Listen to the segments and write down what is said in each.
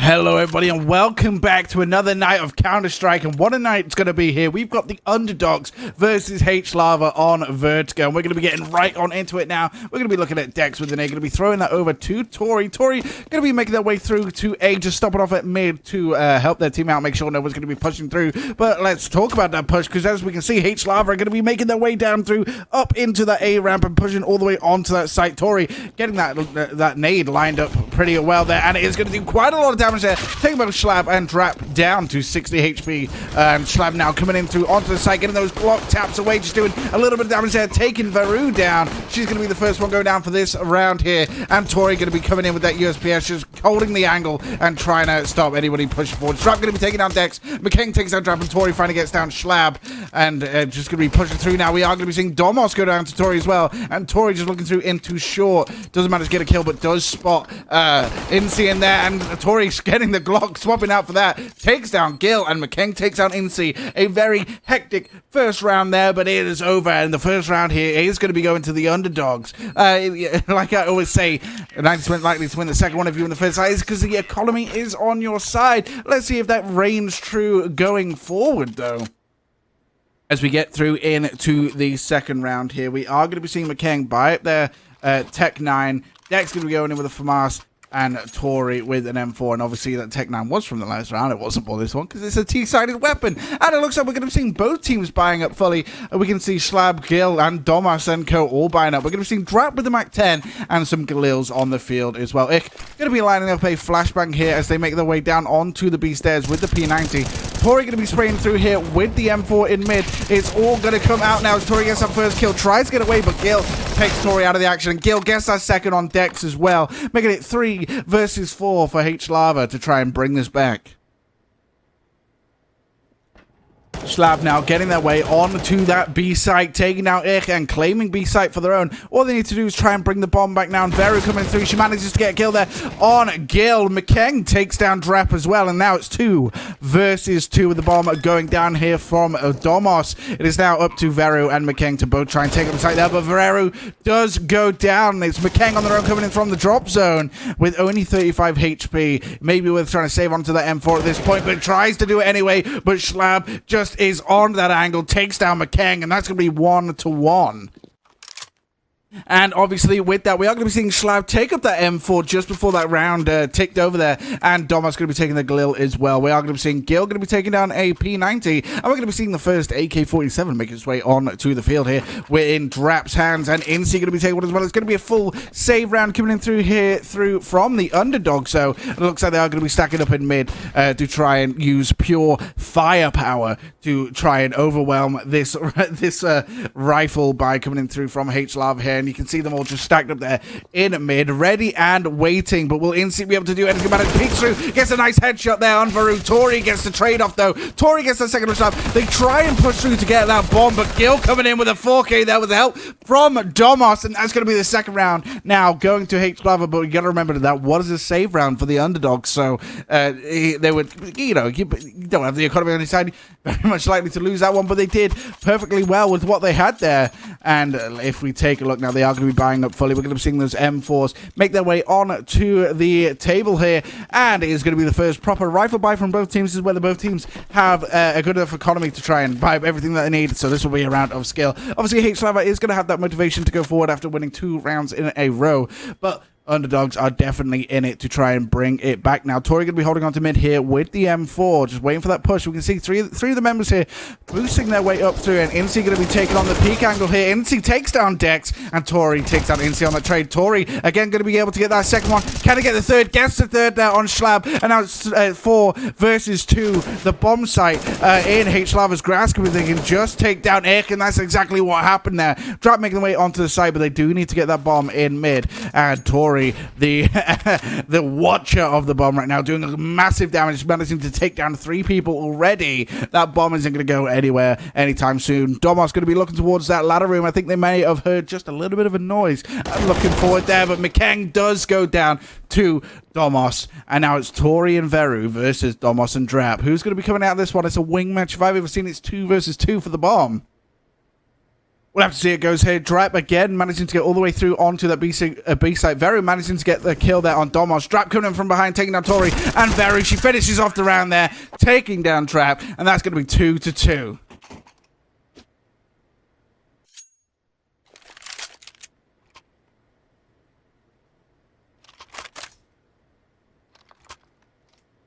Hello everybody and welcome back to another night of Counter-Strike, and what a night it's going to be here. We've got the Underdogs versus HLAVA on Vertigo, and we're going to be getting right on into it now. We're going to be looking at Dex with an A, going to be throwing that over to Tori. Tori going to be making their way through to A, just stopping off at mid to help their team out, make sure no one's going to be pushing through. But let's talk about that push, because as we can see, HLAVA are going to be making their way down through, up into that A ramp and pushing all the way onto that site. Tori getting that nade lined up pretty well there, and it is going to do quite a lot of damage there. Taking both HLAVA and Drap down to 60 HP. And HLAVA now coming in through onto the site, getting those block taps away, just doing a little bit of damage there, taking Vertigo down. She's going to be the first one going down for this round here. And Tori going to be coming in with that USPS, just holding the angle and trying to stop anybody pushing forward. Drap going to be taking down Dex. McKing takes down Drap, and Tori finally gets down HLAVA. And just going to be pushing through now. We are going to be seeing Domos go down to Tori as well. And Tori just looking through into short. Doesn't manage to get a kill, but does spot Incy in there. And Tori's getting the Glock, swapping out for that. Takes down Gil, and McKing takes down Incy. A very hectic first round there, but it is over. And the first round here is going to be going to the Underdogs. Like I always say, 90% likely to win the second one if you win the first side is because the economy is on your side. Let's see if that reigns true going forward, though. As we get through into the second round here, we are going to be seeing McKing buy up their Tech 9. Dex going to be going in with a FAMAS, and Tori with an M4, and obviously that Tech 9 was from the last round. It wasn't for this one because it's a T-sided weapon, and it looks like we're going to be seeing both teams buying up fully. We can see HLAVA, Gil, and Domas and Co. all buying up. We're going to be seeing Drap with the Mac 10 and some Galils on the field as well. Ich going to be lining up a flashbang here as they make their way down onto the B stairs with the P90. Tori going to be spraying through here with the M4 in mid. It's all going to come out now as Tori gets that first kill. Tries to get away, but Gil takes Tori out of the action. And Gil gets that second on Dex as well, making it 3 versus 4 for HLAVA to try and bring this back. HLAVA now getting their way on to that B site, taking out Ich and claiming B site for their own. All they need to do is try and bring the bomb back now, and Vertigo coming through. She manages to get a kill there on Gil. McKing takes down Drap as well, and now it's 2 versus 2 with the bomb going down here from Domos. It is now up to Vertigo and McKing to both try and take up the site there, but Vertigo does go down. It's McKing on their own coming in from the drop zone with only 35 HP. Maybe worth trying to save onto that M4 at this point, but tries to do it anyway. But HLAVA just is on that angle, takes down McKing, and that's going to be 1-1. And obviously with that, we are going to be seeing HLAVA take up that M4 just before that round ticked over there, and Domas going to be taking the Galil as well. We are going to be seeing Gil going to be taking down a P90, and we're going to be seeing the first AK-47 make its way on to the field here. We're in Drap's hands, and Incy going to be taking one as well. It's going to be a full save round coming in through here from the Underdog, so it looks like they are going to be stacking up in mid to try and use pure firepower to try and overwhelm this rifle by coming in through from HLAVA here. And you can see them all just stacked up there in mid, ready and waiting. But will Incy be able to do anything about it? Peeks through, gets a nice headshot there on Vertigo. Tori gets the trade-off, though. Tori gets the second shot. They try and push through to get that bomb, but Gil coming in with a 4K there with the help from Domos, and that's going to be the second round now going to HLAVA. But you got to remember that was a save round for the Underdogs, so they would, you don't have the economy on your side, very much likely to lose that one, but they did perfectly well with what they had there. And if we take a look now, they are going to be buying up fully. We're going to be seeing those M4s make their way on to the table here, and it is going to be the first proper rifle buy from both teams. This is where both teams have a good enough economy to try and buy up everything that they need, so this will be a round of skill. Obviously, HLAVA is going to have that motivation to go forward after winning 2 rounds in a row, but Underdogs are definitely in it to try and bring it back now. Tori going to be holding on to mid here with the M4, just waiting for that push. We can see three of the members here boosting their way up through, and Incy going to be taking on the peak angle here. Incy takes down Dex, and Tori takes down Incy on the trade. Tori again going to be able to get that second one. Can he get the third? Gets the third there on HLAVA, and now it's 4 versus 2. The bomb site in HLAVA's grasp, they can just take down Ich, and that's exactly what happened there. Drap making their way onto the site, but they do need to get that bomb in mid, and Tori, the watcher of the bomb right now, doing massive damage, managing to take down 3 people already. That bomb isn't going to go anywhere anytime soon. Domos going to be looking towards that ladder room. I think they may have heard just a little bit of a noise. I'm looking forward there, but McKing does go down to Domos, and now it's Tori and Vertigo versus Domos and Drap. Who's going to be coming out of this one? It's a wing match. If I've ever seen, it's 2 versus 2 for the bomb. We'll have to see it goes here. Drap again, managing to get all the way through onto that B site. Very managing to get the kill there on Domos. Drap coming in from behind, taking down Tori. And Very, she finishes off the round there, taking down Drap. And that's going to be 2-2.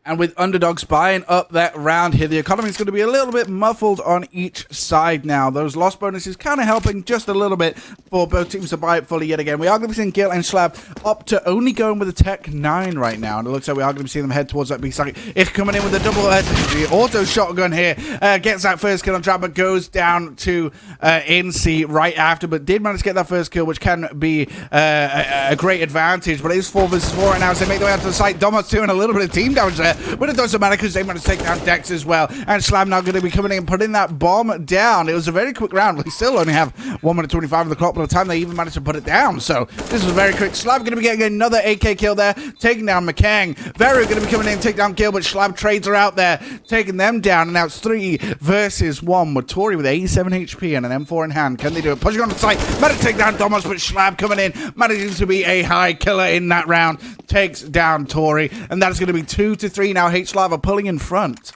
And with Underdogs buying up that round here, the economy is going to be a little bit muffled on each side now. Those loss bonuses kind of helping just a little bit for both teams to buy it fully yet again. We are going to be seeing Gil and Schlav up to only going with a Tech 9 right now. And it looks like we are going to be seeing them head towards that B side. Ich coming in with a double the auto shotgun here. Gets that first kill on Trap, but goes down to NC right after. But did manage to get that first kill, which can be a great advantage. But it is 4 versus 4 right now as they make their way out to the site. Domos doing a little bit of team damage there. But it doesn't matter because they managed to take down Dex as well. And Slam now going to be coming in and putting that bomb down. It was a very quick round. We still only have 1 minute 25 on the clock by the time they even managed to put it down. So this was very quick. Slam going to be getting another AK kill there, taking down McKang. Very going to be coming in and take down kill, but Slam trades are out there, taking them down. And now it's 3 versus 1 with Tori with 87 HP and an M4 in hand. Can they do it? Pushing on the site. Managed to take down Domos, but Schlab coming in, managing to be a high killer in that round. Takes down Tori. And that is going to be 2-3 now. HLAVA pulling in front.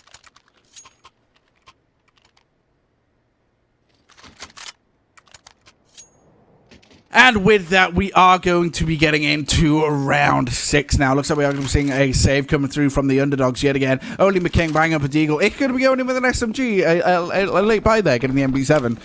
And with that, we are going to be getting into round 6 now. Looks like we are going to be seeing a save coming through from the Underdogs yet again. Only McKing buying up a Deagle. It's going to be going in with an SMG. A late buy there, getting the MB7.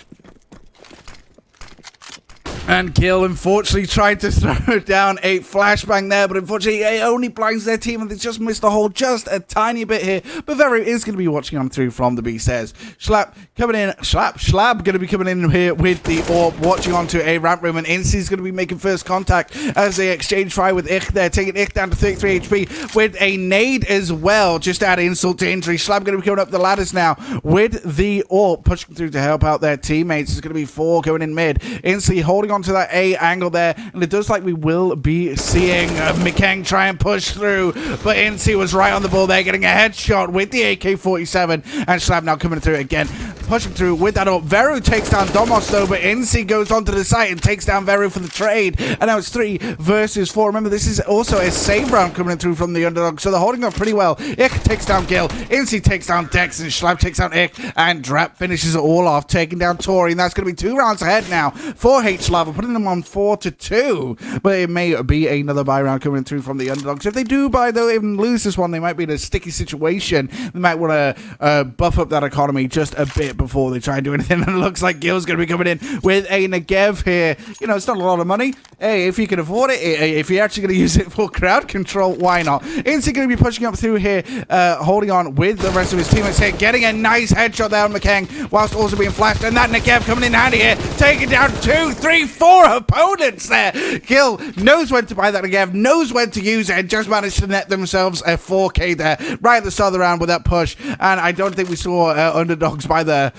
And Gil, unfortunately, tried to throw down a flashbang there, but unfortunately, it only blinds their team, and they just missed the hole just a tiny bit here. But Very is going to be watching on through from the B says. Schlab coming in, Schlab going to be coming in here with the orb, watching onto a ramp room, and Incy's going to be making first contact as they exchange fire with Ich there, taking Ich down to 33 HP with a nade as well, just to add insult to injury. Schlab going to be coming up the ladders now with the orb, pushing through to help out their teammates. It's going to be 4 going in mid. Incy holding on to that A angle there, and it does like we will be seeing McKang try and push through, but Incy was right on the ball there, getting a headshot with the AK-47, and Schlab now coming through again, pushing through with that up. Veru takes down Domos though, but Incy goes onto the site and takes down Veru for the trade, and now it's 3 versus 4. Remember, this is also a save round coming through from the Underdog, so they're holding up pretty well. Ich takes down Gil, Incy takes down Dex, and Schlab takes down Ich, and Drap finishes it all off, taking down Tori, and that's going to be 2 rounds ahead now for HLAVA, putting them on 4-2. But it may be another buy round coming through from the Underdogs. If they do buy, though, even lose this one, they might be in a sticky situation. They might want to buff up that economy just a bit before they try and do anything. And it looks like Gil's going to be coming in with a Negev here. You know, it's not a lot of money. Hey, if you can afford it, if you're actually going to use it for crowd control, why not? Incy going to be pushing up through here, holding on with the rest of his teammates here, getting a nice headshot there on McKang, whilst also being flashed. And that Negev coming in handy here, taking down 2, 3, 4 opponents there. Gil knows when to buy that Negev, knows when to use it, and just managed to net themselves a 4K there right at the start of the round with that push. And I don't think we saw Underdogs by there.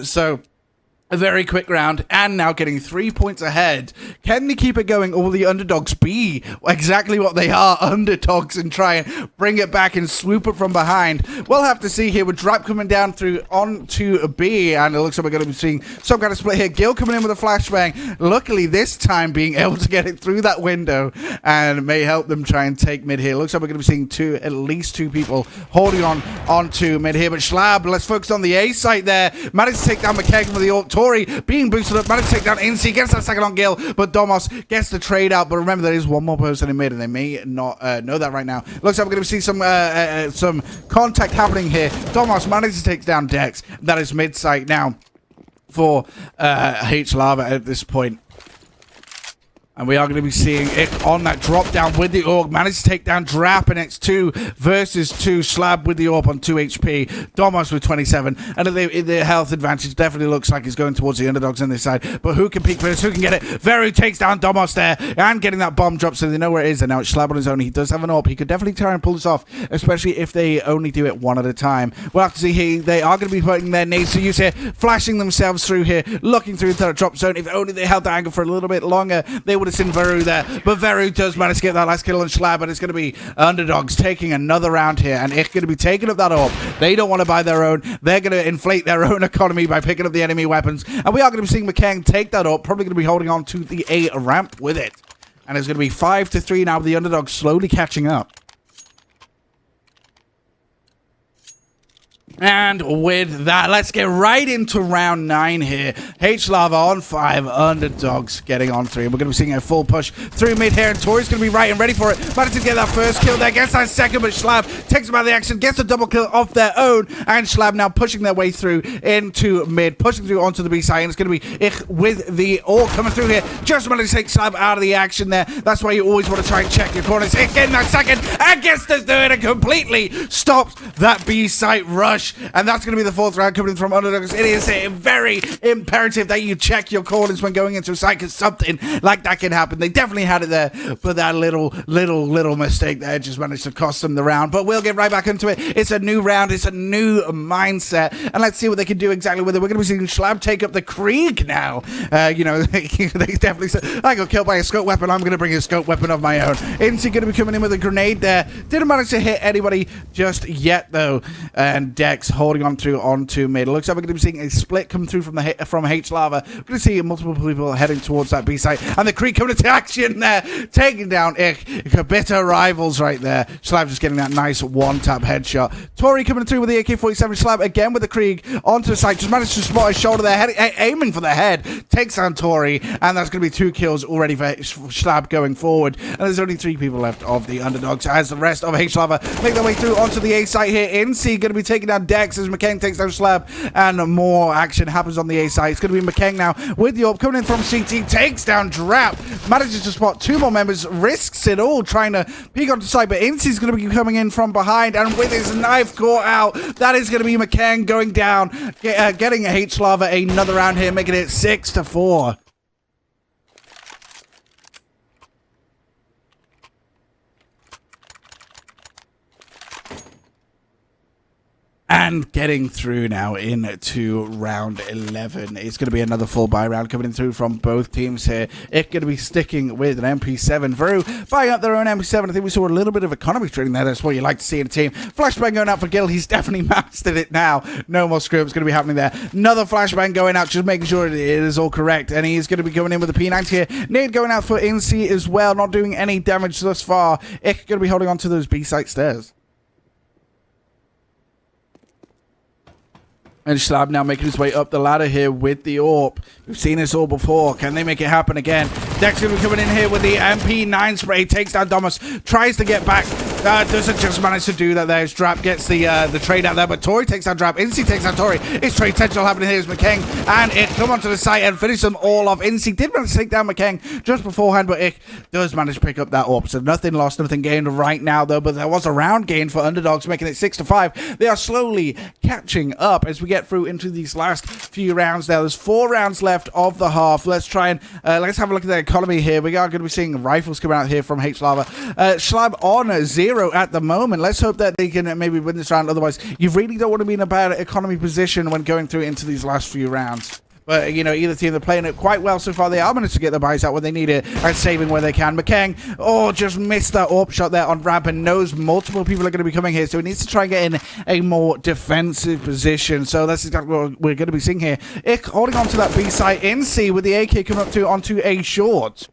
So a very quick round, and now getting 3 points ahead. Can they keep it going, or will the Underdogs be exactly what they are, Underdogs, and try and bring it back and swoop it from behind? We'll have to see here with Drap coming down through onto B, and it looks like we're going to be seeing some kind of split here. Gil coming in with a flashbang, luckily this time being able to get it through that window, and may help them try and take mid here. Looks like we're going to be seeing at least two people holding on to mid here, but Schlab, let's focus on the A site there. Managed to take down McKagan with the Tori being boosted up, managed to take down Incy, gets that second on Gil, but Domos gets the trade out. But remember, there is one more person in mid, and they may not know that right now. Looks like we're going to see some contact happening here. Domos manages to take down Dex. That is mid site now for HLAVA at this point. And we are going to be seeing it on that drop down with the orb. Managed to take down Drap, and it's 2 versus 2. Schlab with the orb on 2 HP. Domos with 27. And the health advantage definitely looks like it's going towards the Underdogs on this side. But who can peek first? Who can get it? Veru takes down Domos there. And getting that bomb drop, so they know where it is. And now it's Schlab on his own. He does have an orb. He could definitely try and pull this off, especially if they only do it one at a time. We'll have to see here. They are going to be putting their nades to use here. Flashing themselves through here. Looking through into that drop zone. If only they held the angle for a little bit longer, they would noticing Veru there, but Veru does manage to get that last kill on Schlab, and it's going to be Underdogs taking another round here, and it's going to be taking up that AWP. They don't want to buy their own. They're going to inflate their own economy by picking up the enemy weapons, and we are going to be seeing McKang take that AWP, probably going to be holding on to the A ramp with it. And it's going to be 5-3 now with the Underdogs slowly catching up. And with that, let's get right into round 9 here. HLAVA on 5, Underdogs getting on 3. We're going to be seeing a full push through mid here, and Tori's going to be right and ready for it. Managed to get that first kill there, gets that second, but Schlab takes him out of the action, gets a double kill off their own, and Schlab now pushing their way through into mid, pushing through onto the B side, and it's going to be Ich with the AWP coming through here. Just managed to take Schlab out of the action there. That's why you always want to try and check your corners. Ich getting that second, and gets to do it, and completely stops that B site rush. And that's going to be the 4th round coming in from Underdogs. It is very imperative that you check your corners when going into a site, because something like that can happen. They definitely had it there, but that little mistake there just managed to cost them the round. But we'll get right back into it. It's a new round. It's a new mindset. And let's see what they can do exactly with it. We're going to be seeing Schlab take up the Krieg now. You know, they definitely said, I got killed by a scope weapon. I'm going to bring a scope weapon of my own. Incy going to be coming in with a grenade there. Didn't manage to hit anybody just yet, though. And Dex holding on through onto mid. It looks like we're going to be seeing a split come through from HLAVA. We're going to see multiple people heading towards that B site, and the Krieg coming into action there, taking down Ich. Bitter rivals right there. Schlab just getting that nice one-tap headshot. Tori coming through with the AK-47. Schlab again with the Krieg onto the site, just managed to spot his shoulder there, aiming for the head, takes down Tori, and that's going to be 2 kills already for Schlab going forward. And there's only 3 people left of the Underdogs as the rest of HLAVA make their way through onto the A site here. Incy going to be taking down Dex as McKang takes down Schlab, and more action happens on the A side. It's going to be McKang now with the AWP coming in from CT, takes down Drap, manages to spot 2 more members, risks it all trying to peek onto side, but Incy's going to be coming in from behind, and with his knife caught out, that is going to be McKang going down, getting HLAVA another round here, making it 6-4. And getting through now into round 11. It's going to be another full buy round coming in through from both teams here. It's going to be sticking with an MP7. Veru buying up their own MP7. I think we saw a little bit of economy trading there. That's what you like to see in a team. Flashbang going out for Gil. He's definitely mastered it now. No more scrims going to be happening there. Another flashbang going out, just making sure it is all correct. And he's going to be going in with a P90 here. Nade going out for Incy as well. Not doing any damage thus far. It's going to be holding on to those B-site stairs. And Schlab now making his way up the ladder here with the AWP. We've seen this all before. Can they make it happen again? Dex going to be coming in here with the MP9 spray. Takes down Domus. Tries to get back. Doesn't just manage to do that. There's Drap gets the trade out there. But Tori takes down Drap. Incy takes down Tori. It's trade potential happening here is McKang. And it come onto the site and finish them all off. Incy did manage to take down McKang just beforehand. But it does manage to pick up that AWP. So nothing lost, nothing gained right now though. But there was a round gain for Underdogs, making it 6-5. They are slowly catching up as we get through into these last few rounds there. There's 4 rounds left of the half. Let's try and let's have a look at the economy here. We are going to be seeing rifles coming out here from HLAVA. Schlab on 0 at the moment. Let's hope that they can maybe win this round. Otherwise, you really don't want to be in a bad economy position when going through into these last few rounds. But, you know, either team, they're playing it quite well so far. They are managed to get the buys out when they need it and saving where they can. McKang, just missed that AWP shot there on ramp and knows multiple people are going to be coming here. So he needs to try and get in a more defensive position. So that's exactly what we're going to be seeing here. Ich holding on to that B site in C with the AK coming up onto a short.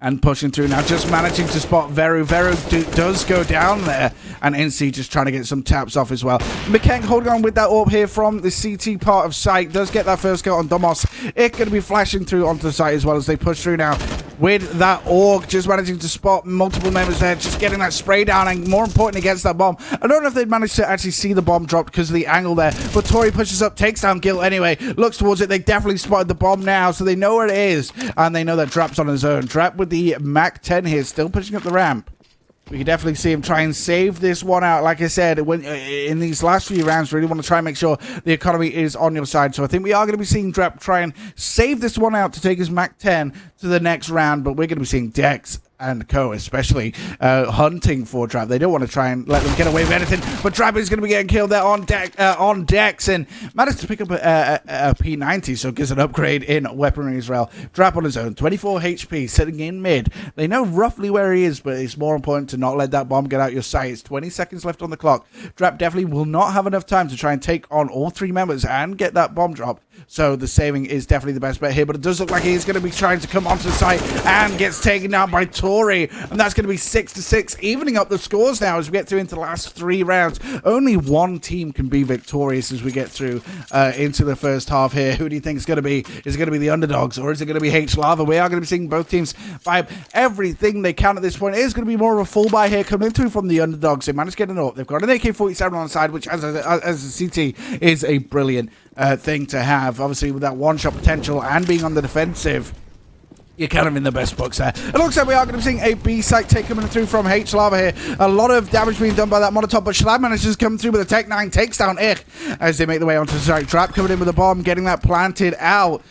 And pushing through now, just managing to spot Veru. Veru does go down there, and Incy just trying to get some taps off as well. McKang holding on with that AWP here from the CT part of site. Does get that first kill on Domos. It's going to be flashing through onto the site as well as they push through now with that AUG. Just managing to spot multiple members there, just getting that spray down, and more importantly, against that bomb. I don't know if they'd managed to actually see the bomb drop because of the angle there, but Tori pushes up, takes down Gil anyway, looks towards it. They definitely spotted the bomb now, so they know where it is, and they know that Drap's on his own. Drap with the Mac 10 here, still pushing up the ramp. We can definitely see him try and save this one out. Like I said, when in these last few rounds, really want to try and make sure the economy is on your side. So I think we are going to be seeing Drap try and save this one out to take his Mac 10 to the next round. But we're going to be seeing Dex and co, especially hunting for Drab. They don't want to try and let them get away with anything, but Drab is going to be getting killed there on decks, and managed to pick up a P90, so gives an upgrade in weaponry as well. Drab on his own, 24 HP, sitting in mid. They know roughly where he is, but it's more important to not let that bomb get out your sight. It's 20 seconds left on the clock. Drab definitely will not have enough time to try and take on all 3 members and get that bomb drop. So the saving is definitely the best bet here, but it does look like he's going to be trying to come onto the site and gets taken down by Tori, and that's going to be 6-6, evening up the scores now as we get through into the last 3 rounds. Only one team can be victorious as we get through into the first half here. Who do you think is going to be? Is it going to be the Underdogs, or is it going to be HLAVA? We are going to be seeing both teams buy up everything they can at this point. It is going to be more of a full buy here coming through from the Underdogs. They managed to get an up. They've got an AK-47 on the side, which as a CT is a brilliant thing to have. Obviously, with that one-shot potential and being on the defensive, you're kind of in the best books there. It looks like we are going to be seeing a B-site take coming through from HLAVA here. A lot of damage being done by that Molotov, but HLAVA manages to come through with a Tech 9, takes down Ich as they make their way onto the site. Trap coming in with a bomb, getting that planted out.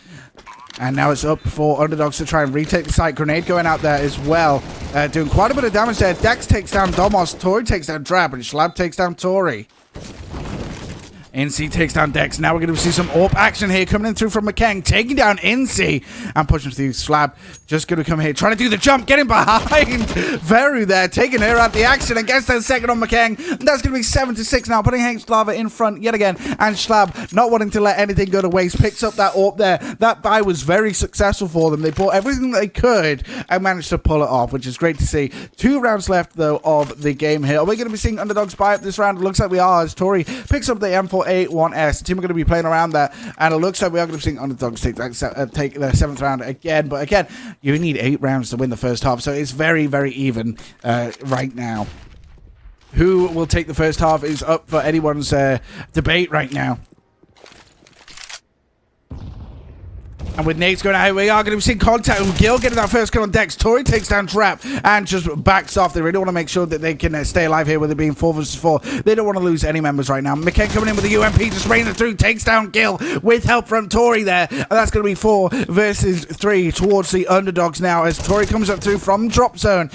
And now it's up for Underdogs to try and retake the site. Grenade going out there as well. Doing quite a bit of damage there. Dex takes down Domos. Tori takes down Drab. And Schlab takes down Tori. NC takes down Dex. Now we're going to see some AWP action here coming in through from McKang, taking down NC and pushing through Slab. Just going to come here, trying to do the jump, getting behind Veru there, taking her out the action and gets that second on McKang. And that's going to be 7-6 now, putting HLAVA in front yet again. And Slab, not wanting to let anything go to waste, picks up that AWP there. That buy was very successful for them. They bought everything they could and managed to pull it off, which is great to see. 2 rounds left, though, of the game here. Are we going to be seeing Underdogs buy up this round? It looks like we are, as Tori picks up the M4A1S. The team are going to be playing around there, and it looks like we are going to be seeing Underdogs take their 7th round again. But again, you need 8 rounds to win the first half, so it's very, very even right now. Who will take the first half is up for anyone's debate right now. And with nades going out, we are going to be seeing contact with Gil getting that first kill on Dex. Tori takes down Trap and just backs off. They really want to make sure that they can stay alive here with it being 4 versus 4. They don't want to lose any members right now. McKen coming in with the UMP, just raining through, takes down Gil with help from Tori there. And that's going to be 4 versus 3 towards the Underdogs now as Tori comes up through from drop zone.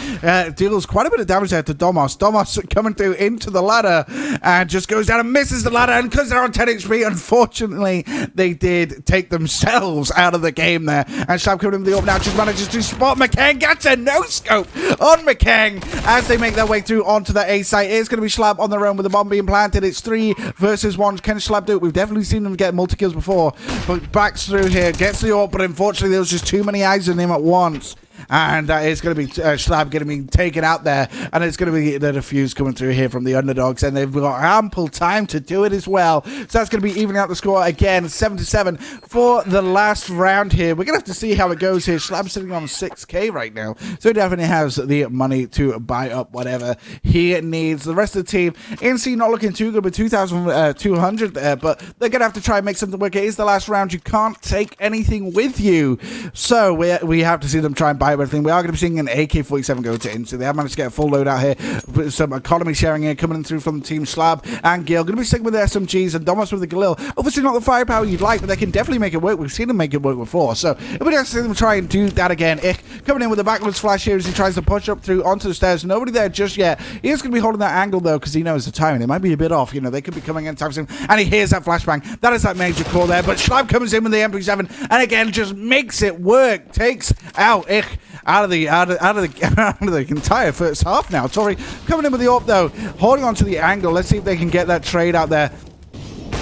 Deals quite a bit of damage there to Domos. Domos coming through into the ladder and just goes down and misses the ladder. And because they're on 10 HP, unfortunately, they did take themselves out of the game there. And Slab coming in with the AWP now, just manages to spot McKang, gets a no-scope on McKang as they make their way through onto the A site. It's going to be Slab on their own with the bomb being planted. It's 3 versus 1. Can Slab do it? We've definitely seen them get multi-kills before, but backs through here, gets the AWP, but unfortunately there was just too many eyes on him at once. And that is going to be Slab getting me taken out there. And it's going to be the defuse coming through here from the Underdogs. And they've got ample time to do it as well. So that's going to be evening out the score again. 7-7 for the last round here. We're going to have to see how it goes here. Slab's sitting on 6k right now. So he definitely has the money to buy up whatever he needs. The rest of the team, NC not looking too good with 2,200 there. But they're going to have to try and make something work. It is the last round. You can't take anything with you. So we have to see them try and buy everything. We are going to be seeing an AK-47 go to NC. They have managed to get a full load out here with some economy sharing here coming in through from the team. Slab and Gil going to be sticking with the SMGs and Domos with the Galil. Obviously not the firepower you'd like, but they can definitely make it work. We've seen them make it work before, so it'll be nice to see them try and do that again. Ich coming in with the backwards flash here as he tries to push up through onto the stairs. Nobody there just yet. He is going to be holding that angle though because he knows the timing. It might be a bit off. You know, they could be coming in time soon, and he hears that flashbang. That is that major call there, but Slab comes in with the MP7 and again just makes it work. Takes out Ich out of the entire first half now. Tori coming in with the AWP though, holding on to the angle. Let's see if they can get that trade out there.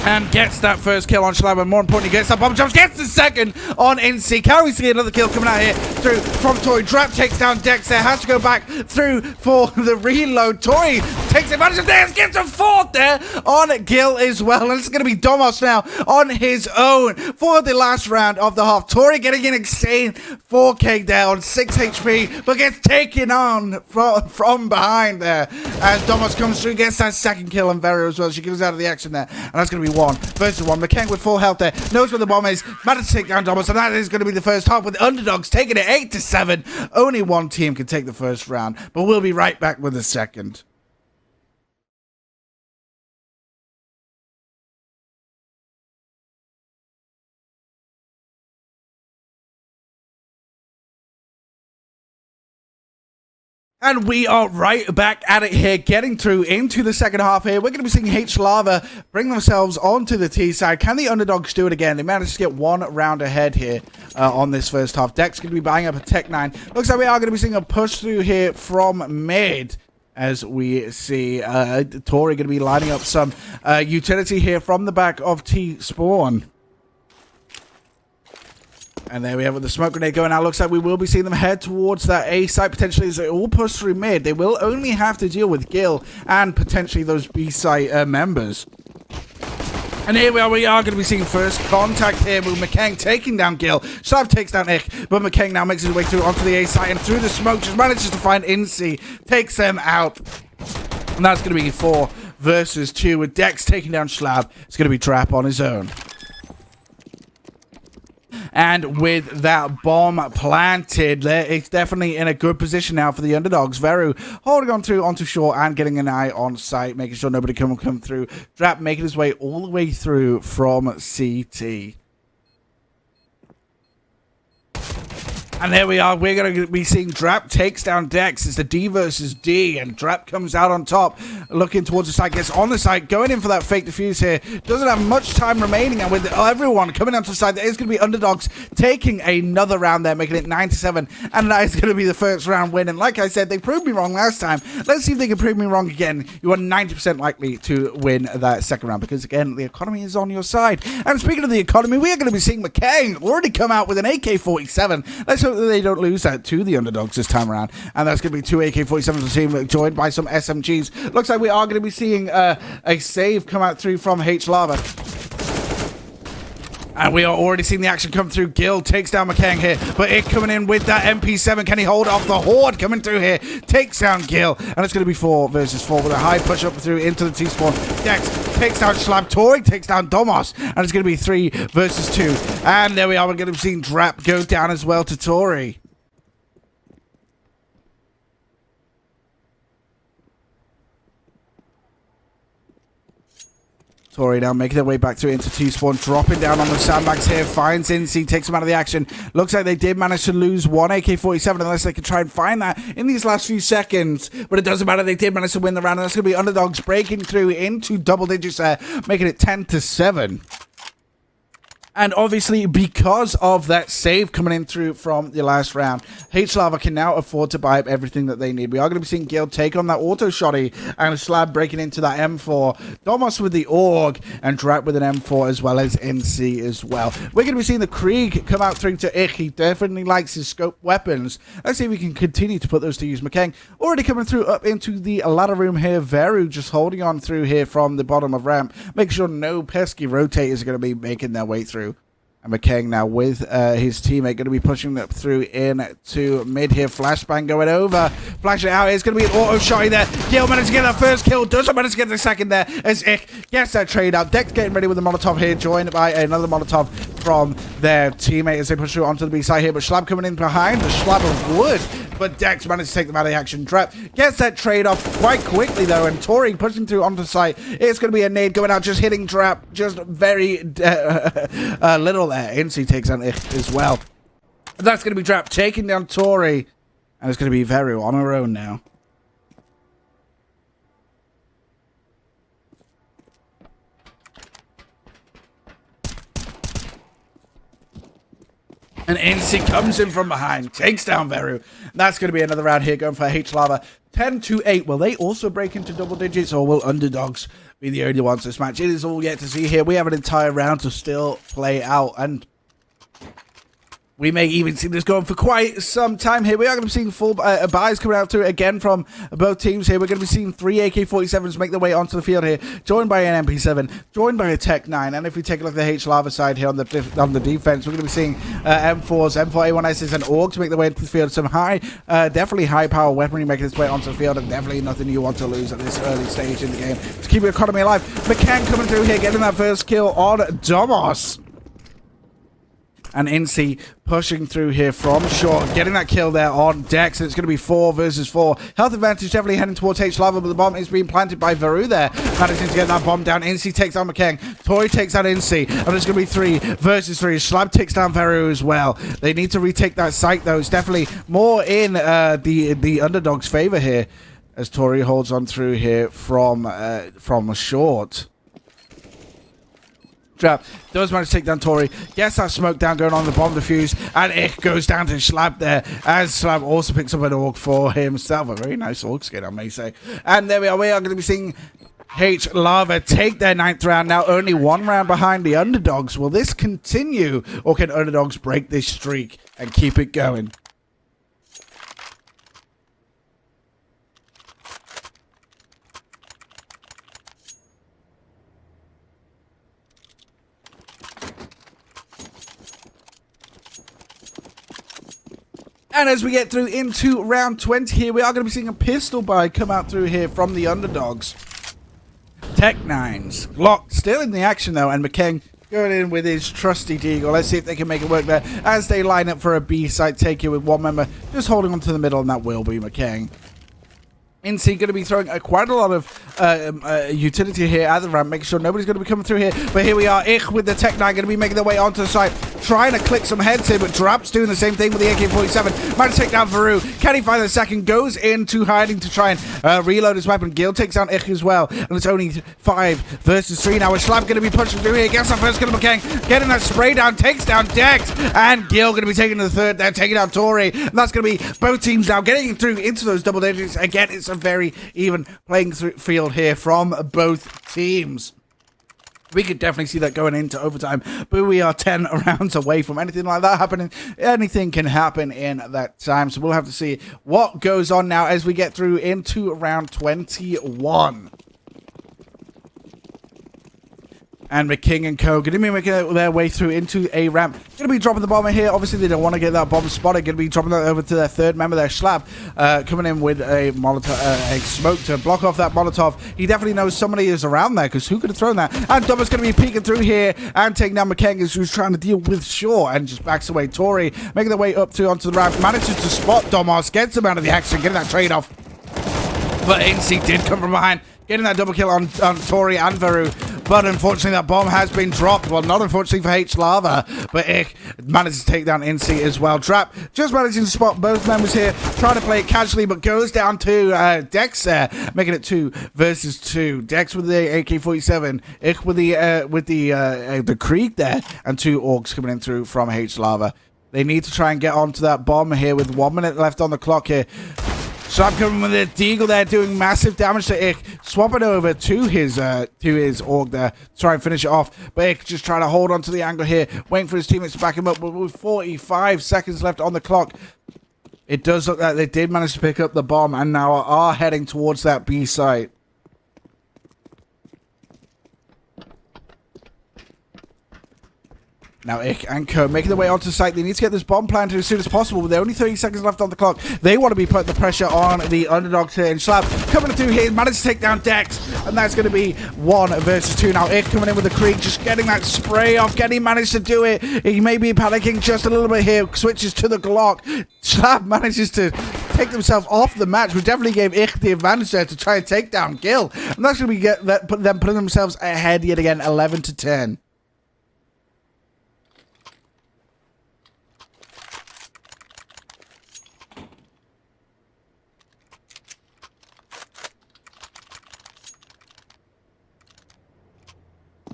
And gets that first kill on Schlab, and more importantly, gets that bomb jumps, gets the second on NC. Can we see another kill coming out here through from Tori? Drap takes down Dex there, has to go back through for the reload. Tori takes advantage of this, gets a 4th there on Gil as well. And it's going to be Domos now on his own for the last round of the half. Tori getting an insane 4k there on 6 HP, but gets taken on from behind there as Domos comes through, gets that second kill on Vera as well. She goes out of the action there, and that's going to be 1 versus 1. McKang with full health there, knows where the bomb is, managed to take down Domos, and that is going to be the first half with the Underdogs taking it 8-7. Only one team can take the first round, but we'll be right back with the second. And we are right back at it here, getting through into the second half here. We're going to be seeing HLAVA bring themselves onto the T side. Can the underdogs do it again? They managed to get one round ahead here on this first half. Dex going to be buying up a Tech 9. Looks like we are going to be seeing a push through here from mid. As we see Tori going to be lining up some utility here from the back of T-Spawn. And there we have with the smoke grenade going out. Looks like we will be seeing them head towards that A site potentially as they all push through mid. They will only have to deal with Gil and potentially those B site members. And here we are going to be seeing first contact here with McKang taking down Gil. Slav takes down Ich, but McKang now makes his way through onto the A site and through the smoke just manages to find Incy, takes them out. And that's going to be 4 versus 2 with Dex taking down Slav. It's going to be Trap on his own. And with that bomb planted, it's definitely in a good position now for the underdogs. Veru holding on through onto shore and getting an eye on sight, making sure nobody can come through. Drap making his way all the way through from CT. And there we are. We're going to be seeing Drap takes down Dex. It's the D versus D, and Drap comes out on top, looking towards the side, gets on the side, going in for that fake defuse here. Doesn't have much time remaining, and with everyone coming onto the side, there is going to be underdogs taking another round there, making it 9-7, and that is going to be the first round win. And like I said, they proved me wrong last time. Let's see if they can prove me wrong again. You are 90% likely to win that second round, because again, the economy is on your side. And speaking of the economy, we are going to be seeing McKang already come out with an AK-47. Let's hope that they don't lose that to the underdogs this time around. And that's going to be 2 AK-47s of the team joined by some SMGs. Looks like we are going to be seeing a save come out through from HLAVA. And we are already seeing the action come through. Gil takes down McKang here, but it coming in with that MP7. Can he hold off the Horde coming through here? Takes down Gil, and it's going to be 4 versus 4 with a high push up through into the T-spawn. Dex takes down Slab. Tori takes down Domos, and it's going to be 3 versus 2. And there we are. We're going to be seeing Drap go down as well to Tori. Tori now making their way back through into T-spawn, dropping down on the sandbags here, finds Incy, takes him out of the action. Looks like they did manage to lose 1 AK-47 unless they can try and find that in these last few seconds. But it doesn't matter, they did manage to win the round, and that's going to be underdogs breaking through into double digits there, making it 10-7. And obviously, because of that save coming in through from the last round, HLAVA can now afford to buy up everything that they need. We are going to be seeing Gil take on that auto shotty and Slab breaking into that M4. Domos with the AUG and Drap with an M4 as well as NC as well. We're going to be seeing the Krieg come out through to Ich. He definitely likes his scope weapons. Let's see if we can continue to put those to use. McKang already coming through up into the ladder room here. Veru just holding on through here from the bottom of ramp. Make sure no pesky rotators are going to be making their way through. And McKang now with his teammate going to be pushing up through into mid here. Flashbang going over. Flashing it out. It's going to be an auto shot there. Gil managed to get that first kill. Doesn't manage to get the second there as Ich gets that trade out. Dex getting ready with the Molotov here. Joined by another Molotov from their teammate as they push through onto the B side here. But Schlab coming in behind. The Schlab of wood. But Dex managed to take them out of the action. Drap gets that trade off quite quickly though. And Tori pushing through onto the site. It's going to be a nade going out. Just hitting Drap. Just very little there. Incy takes on Ich as well. That's going to be Drap taking down Tori. And it's going to be Veru on her own now. And Incy comes in from behind, takes down Veru. And that's going to be another round here going for HLAVA. 10-8. Will they also break into double digits, or will underdogs be the only ones this match? It is all yet to see here. We have an entire round to still play out, and we may even see this going for quite some time here. We are going to be seeing full buys coming out through again from both teams here. We're going to be seeing 3 AK-47s make their way onto the field here, joined by an MP7, joined by a Tech 9. And if we take a look at the HLAVA side here on the defense, we're going to be seeing M4s, M4A1Ss, and AUG to make their way into the field. Some definitely high power weaponry making its way onto the field, and definitely nothing you want to lose at this early stage in the game to keep your economy alive. McKang coming through here, getting that first kill on Domos. And Incy pushing through here from short, getting that kill there on Dex, and it's going to be 4 versus 4. Health advantage definitely heading towards HLAVA, but the bomb is being planted by Veru there. Managing to get that bomb down. Incy takes down McKeng. Tori takes out Incy, and it's going to be 3 versus 3. Schlab takes down Veru as well. They need to retake that site, though. It's definitely more in the underdog's favor here, as Tori holds on through here from short. Trap does manage to take down Tori. Gets that smoke down going on the bomb defuse, and it goes down to Schlab there, as Schlab also picks up an orc for himself. A very nice orc skin, I may say. And there we are. We are going to be seeing HLAVA take their 9th round, now only 1 round behind the underdogs. Will this continue, or can underdogs break this streak and keep it going? And as we get through into round 20 here, we are going to be seeing a pistol buy come out through here from the underdogs. Tech9s. Glock still in the action though, and McKeng going in with his trusty deagle. Let's see if they can make it work there as they line up for a B site take here with one member just holding on to the middle, and that will be McKeng. Incy going to be throwing quite a lot of utility here at the ramp, making sure nobody's going to be coming through here. But here we are, Ich with the Tech 9 going to be making their way onto the site, trying to click some heads here, but Drap's doing the same thing with the AK-47. Managed to take down Veru. Can he find the second? Goes into hiding to try and reload his weapon. Gil takes down Ich as well, and it's only 5 versus 3 now. Schlav going to be pushing through here. Gets that first kill of McKeng, getting that spray down, takes down Dex, and Gil going to be taking the third there, taking down Tori. And that's going to be both teams now getting through into those double digits. Again, it's a very even playing field here from both teams. We could definitely see that going into overtime, but we are 10 rounds away from anything like that happening. Anything can happen in that time, so we'll have to see what goes on now as we get through into round 21. And McKing and Co. going to be making their way through into a ramp. Going to be dropping the bomber here. Obviously, they don't want to get that bomb spotted. Going to be dropping that over to their third member there, Schlab. Coming in with a Molotov, a smoke to block off that Molotov. He definitely knows somebody is around there, because who could have thrown that? And Dummer's going to be peeking through here and taking down McKeng, who's trying to deal with Shaw, and just backs away. Tori making their way up onto the ramp. Manages to spot Domos, gets him out of the action, getting that trade off. But ANC did come from behind, getting that double kill on Tori and Veru. But unfortunately, that bomb has been dropped. Well, not unfortunately for HLAVA, but it manages to take down Incy as well. Trap just managing to spot both members here, trying to play it casually, but goes down to Dex there, making it 2 versus 2. Dex with the AK-47, Ich with the Krieg there, and 2 orcs coming in through from HLAVA. They need to try and get onto that bomb here with 1 minute left on the clock here. Schlab coming with a deagle there, doing massive damage to Ich, swapping over to his org there to try and finish it off. But Ich just trying to hold on to the angle here, waiting for his teammates to back him up. But with 45 seconds left on the clock, it does look like they did manage to pick up the bomb and now are heading towards that B site. Now Ich and Co making their way onto the site. They need to get this bomb planted as soon as possible, but there are only 30 seconds left on the clock. They want to be putting the pressure on the underdogs here. And Schlab coming through here, managed to take down Dex, and that's going to be 1 versus 2 now. Ich coming in with the Krieg, just getting that spray off. Getty managed to do it. He may be panicking just a little bit here. Switches to the Glock. Schlab manages to take themselves off the match, which definitely gave Ich the advantage there to try and take down Gil. And that's going to be them putting themselves ahead yet again, 11-10.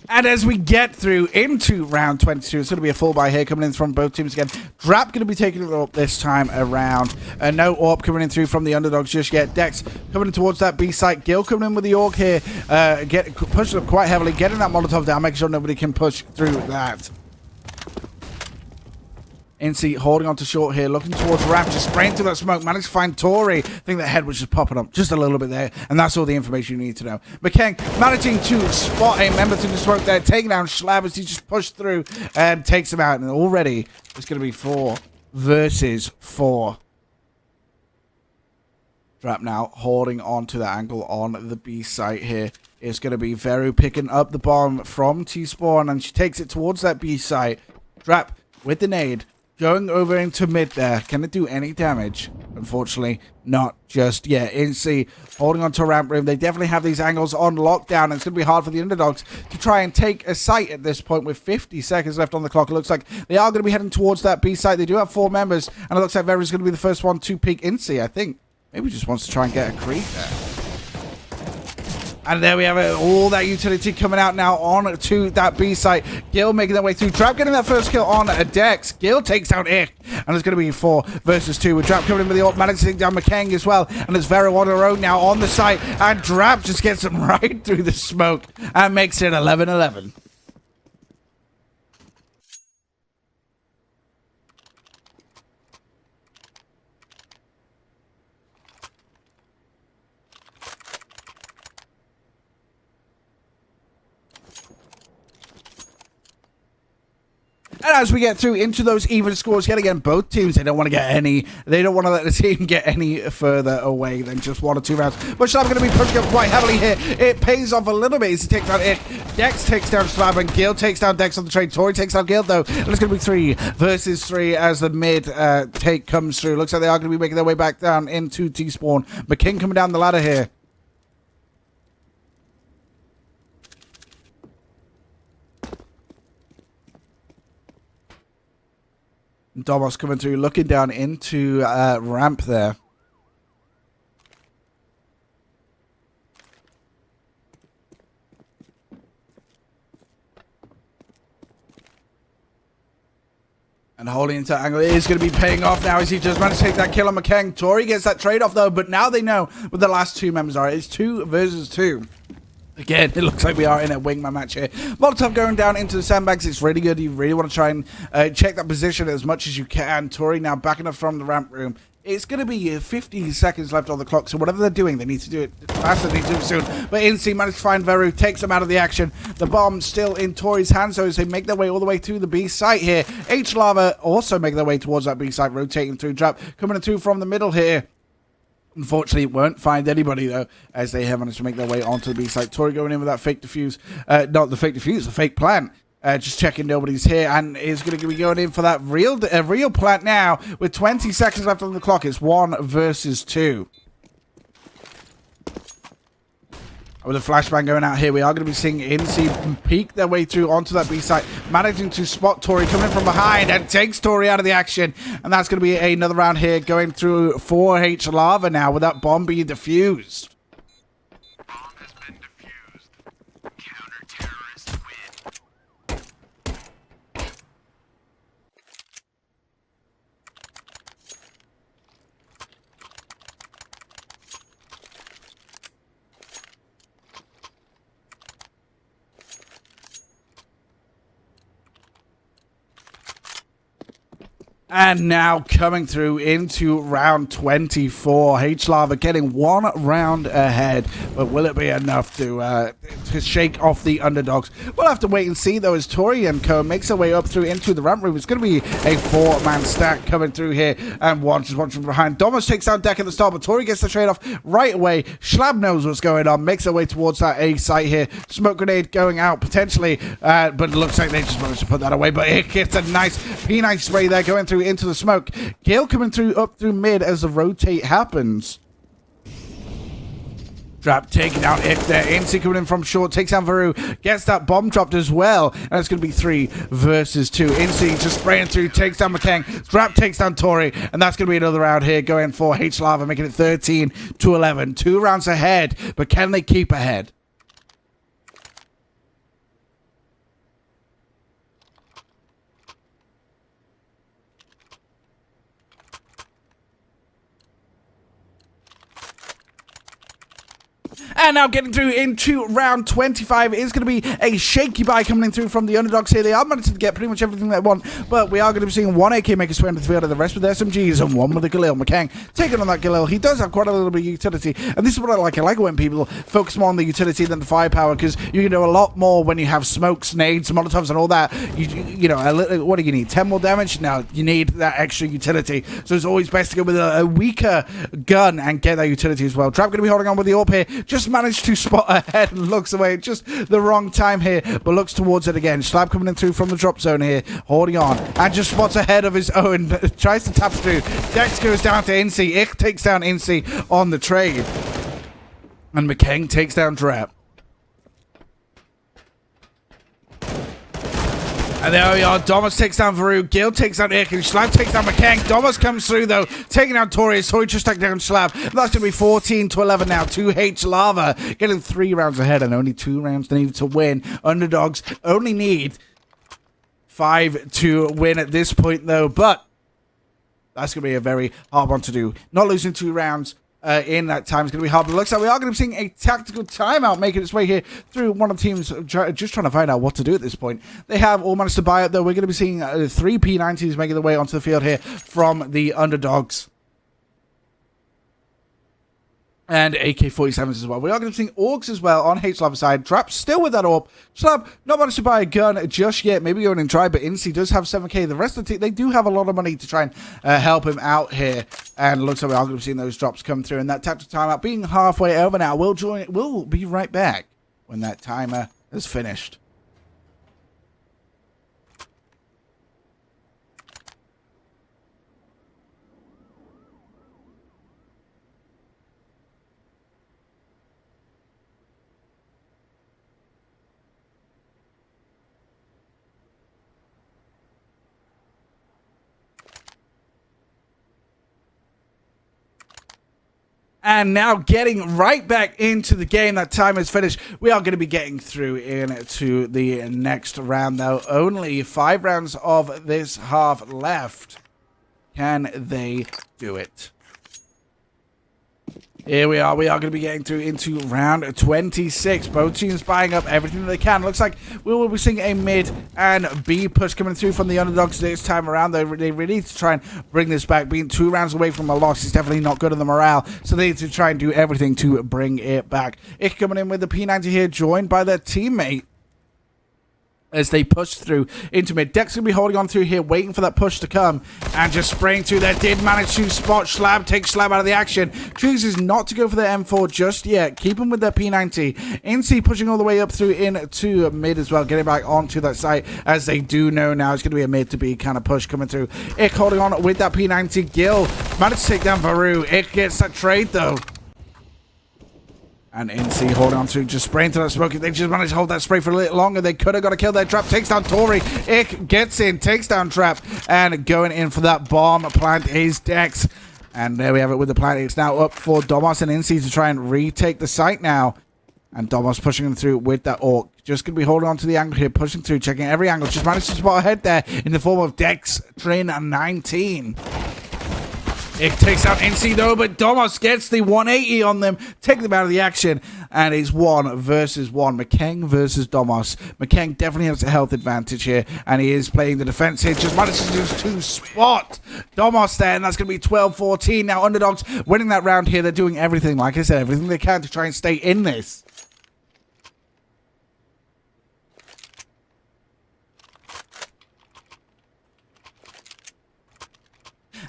And as we get through into round 22, it's going to be a full buy here coming in from both teams again. Drap going to be taking it up this time around. No AWP coming in through from the underdogs just yet. Dex coming in towards that B site. Gil coming in with the AWP here. Pushing up quite heavily, getting that Molotov down, making sure nobody can push through that. Incy holding on to short here, looking towards ramp, just spraying through that smoke, managed to find Tori. I think that head was just popping up just a little bit there, and that's all the information you need to know. McKeng managing to spot a member through the smoke there, taking down Schlab as he just pushed through and takes him out, and already it's going to be 4 versus 4. Trap now holding on to that angle on the B site here. It's going to be Veru picking up the bomb from T-Spawn, and she takes it towards that B site. Trap with the nade. Going over into mid there. Can it do any damage? Unfortunately, not just yet. INSEE holding on to a ramp room. They definitely have these angles on lockdown. It's going to be hard for the underdogs to try and take a site at this point with 50 seconds left on the clock. It looks like they are going to be heading towards that B site. They do have 4 members, and it looks like Very's going to be the first one to peek INSEE, I think. Maybe just wants to try and get a creep there. And there we have it, all that utility coming out now on to that B site. Gil making their way through. Drap getting that first kill on Dex. Gil takes down Ich. And it's going to be 4 versus 2. With Drap coming in with the ult, managing to take down McKang as well. And it's Vero on her own now on the site. And Drap just gets him right through the smoke and makes it 11-11. And as we get through into those even scores, yet again, both teams, they don't want to let the team get any further away than just 1 or 2 rounds. But HLAVA going to be pushing up quite heavily here. It pays off a little bit as he takes down Ich. Dex takes down HLAVA, and Gil takes down Dex on the trade. Tori takes down Gil, though. And it's going to be 3 versus 3 as the mid take comes through. Looks like they are going to be making their way back down into T-spawn. McKing coming down the ladder here. Domos coming through, looking down into ramp there. And holding into angle is going to be paying off now as he just managed to take that kill on McKang. Tori gets that trade-off though, but now they know what the last 2 members are. It's 2 versus 2. Again, it looks like we are in a wingman match here. Molotov going down into the sandbags. It's really good. You really want to try and check that position as much as you can. Tori now backing up from the ramp room. It's going to be 50 seconds left on the clock, so whatever they're doing, they need to do it faster, they need to do it soon. But INSEE managed to find Veru, takes them out of the action. The bomb still in Tori's hands, so as they make their way all the way through the B site here. HLAVA also making their way towards that B site, rotating through. Drap coming through from the middle here. Unfortunately, won't find anybody, though, as they have managed to make their way onto the B site. Tori going in with that fake defuse. Not the fake defuse, the fake plant. Just checking nobody's here, and is going to be going in for that real plant now. With 20 seconds left on the clock, it's 1 versus 2. With a flashbang going out here, we are going to be seeing INSEE peek their way through onto that B site, managing to spot Tori coming from behind and takes Tori out of the action. And that's going to be another round here going through for HLAVA now with that bomb being defused. Bomb has been defused. Counter-terrorists win. And now coming through into round 24, HLAVA getting 1 round ahead, but will it be enough to shake off the underdogs? We'll have to wait and see, though, as Tori and Co makes their way up through into the ramp room. It's going to be a 4-man stack coming through here, and one just watching from behind. Domos takes down Deck at the start, but Tori gets the trade off right away. HLAVA knows what's going on, makes their way towards that A site here. Smoke grenade going out potentially, but it looks like they just managed to put that away, but it gets a nice P90 spray there going through into the smoke. Gale coming through up through mid as the rotate happens. Drap taking down Ich there. INSEE coming in from short, takes down Veru, gets that bomb dropped as well, and it's going to be 3 versus 2. INSEE just spraying through, takes down McKang. Drap takes down Tori, and that's going to be another round here going for HLAVA, making it 13-11. 2 rounds ahead, but can they keep ahead? And now getting through into round 25 is going to be a shaky buy coming in through from the underdogs here. They are managing to get pretty much everything they want, but we are going to be seeing 1 AK make his way into the field and the rest with SMGs and 1 with the Galil. McKang taking on that Galil. He does have quite a little bit of utility, and this is what I like. I like when people focus more on the utility than the firepower, because you can do a lot more when you have smokes, nades, molotovs, and all that. You know, what do you need? 10 more damage? No, you need that extra utility. So it's always best to go with a weaker gun and get that utility as well. Trap going to be holding on with the AWP here. just managed to spot ahead and looks away. Just the wrong time here, but looks towards it again. Schlab coming in through from the drop zone here, holding on, and just spots ahead of his own. Tries to tap through. Dex goes down to Incy. Ich takes down Incy on the trade. And McKeng takes down Drep. And there we are. Domus takes down Varu. Gil takes down Ich. And Schlab takes down McKeng. Domus comes through, though, taking down Tori. Tori just taking down Schlab. That's going to be 14-11 now. 2H Lava getting 3 rounds ahead and only 2 rounds needed to win. Underdogs only need 5 to win at this point, though. But that's going to be a very hard one to do. Not losing 2 rounds in that time is going to be hard. But it looks like we are going to be seeing a tactical timeout making its way here through one of the teams just trying to find out what to do at this point. They have all managed to buy it, though. We're going to be seeing 3 P90s making their way onto the field here from the Underdogs. And AK-47s as well. We are going to be seeing Orcs as well on HLAVA side. Trap still with that AWP. Schlab not managed to buy a gun just yet. Maybe going and try, but Incy does have 7k. The rest of the team, they do have a lot of money to try and help him out here. And looks like we are going to be seeing those drops come through. And that tactical timeout being halfway over now. We'll be right back when that timer is finished. And now getting right back into the game. That time is finished. We are going to be getting through into the next round, though. Only 5 rounds of this half left. Can they do it? Here we are. We are going to be getting through into round 26. Both teams buying up everything that they can. Looks like we will be seeing a mid and B push coming through from the Underdogs this time around. They really need to try and bring this back. Being 2 rounds away from a loss is definitely not good on the morale. So they need to try and do everything to bring it back. Ich coming in with the P90 here, joined by their teammate as they push through into mid. Dex going to be holding on through here, waiting for that push to come, and just spraying through there. Did manage to spot Schlab, takes Schlab out of the action. Chooses not to go for the M4 just yet. Keep him with their P90. Incy pushing all the way up through into mid as well, getting back onto that site, as they do know now it's going to be a mid to be kind of push coming through. Ich holding on with that P90. Gil managed to take down Varu. Ich gets that trade, though. And Incy holding on to, just spraying to that smoke. They just managed to hold that spray for a little longer. They could have got a kill there. Trap takes down Tori. Ich gets in, takes down Trap. And going in for that bomb plant is Dex. And there we have it with the plant. It's now up for Domos and Incy to try and retake the site now. And Domos pushing them through with that Orc. Just going to be holding on to the angle here, pushing through, checking every angle. Just managed to spot ahead there in the form of Dex Train 19. It takes out Incy though, but Domos gets the 180 on them, taking them out of the action, and it's 1 versus 1. McKeng versus Domos. McKeng definitely has a health advantage here, and he is playing the defense here. Just manages to spot Domos there, and that's going to be 12-14. Now Underdogs winning that round here. They're doing everything, like I said, everything they can to try and stay in this.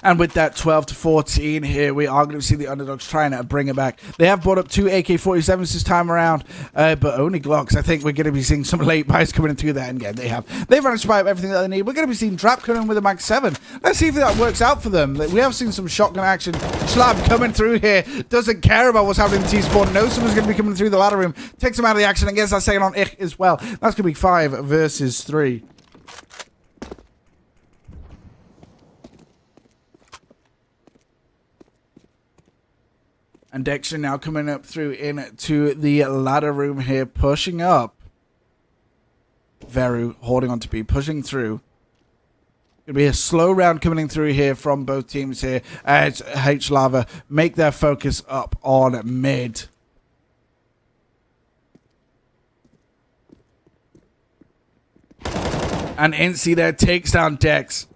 And with that 12-14 here, we are going to see the Underdogs trying to bring it back. They have brought up 2 AK-47s this time around, but only Glocks. I think we're going to be seeing some late buys coming in through there. And yeah, they've managed to buy up everything that they need. We're going to be seeing Trap coming in with a Mag 7. Let's see if that works out for them. We have seen some shotgun action. Schlab coming through here. Doesn't care about what's happening in T-Spawn. Knows someone's going to be coming through the ladder room. Takes him out of the action and gets that second on Ich as well. That's going to be 5 versus 3. And Dexter now coming up through into the ladder room here, pushing up. Veru holding on to B, pushing through. It'll be a slow round coming in through here from both teams here as HLAVA make their focus up on mid. And Incy there takes down Dex.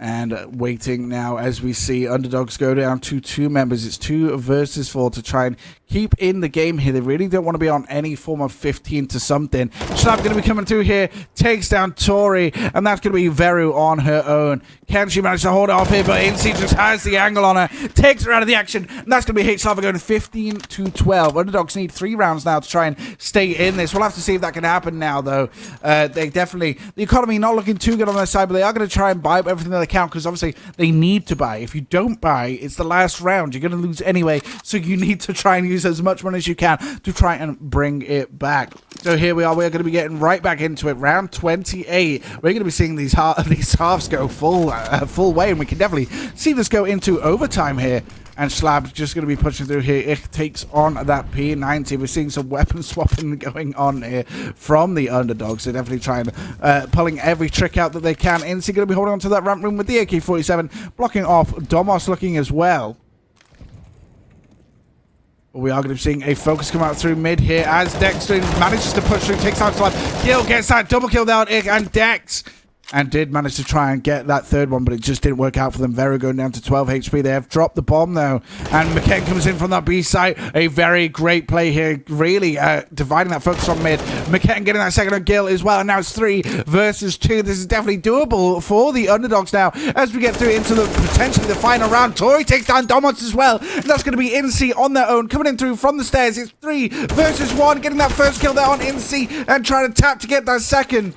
And waiting now as we see Underdogs go down to 2 members. It's 2 versus 4 to try and keep in the game here. They really don't want to be on any form of 15 to something. Schlav going to be coming through here, takes down Tori, and that's going to be Veru on her own. Can she manage to hold it off here? But Incy just has the angle on her, takes her out of the action, and that's going to be HLAVA going 15 to 12. Underdogs need 3 rounds now to try and stay in this. We'll have to see if that can happen now, though. They definitely, the economy not looking too good on their side, but they are going to try and buy up everything that they can, because obviously they need to buy. If you don't buy, it's the last round. You're going to lose anyway, so you need to try and use as much money as you can to try and bring it back. So here we are. We're going to be getting right back into it. Round 28. We're going to be seeing these halves go full way, and we can definitely see this go into overtime here. And Schlav just going to be pushing through here. It takes on that P90. We're seeing some weapon swapping going on here from the underdogs. They're definitely trying, pulling every trick out that they can. Incy going to be holding on to that ramp room with the AK-47, blocking off. Domos looking as well. We are going to be seeing a focus come out through mid here as Dexter manages to push through, takes out Schlav. Gil gets that double kill down, and Dex. And did manage to try and get that third one, but it just didn't work out for them. Veru going down to 12 HP. They have dropped the bomb, though. And McKen comes in from that B site. A very great play here. Really dividing that focus on mid. McKen getting that second on Gil as well. And now it's 3 versus 2. This is definitely doable for the underdogs now. As we get through into the potentially the final round. Tori takes down Domos as well. And that's going to be Incy on their own. Coming in through from the stairs. It's 3 versus 1. Getting that first kill there on Incy. And trying to tap to get that second.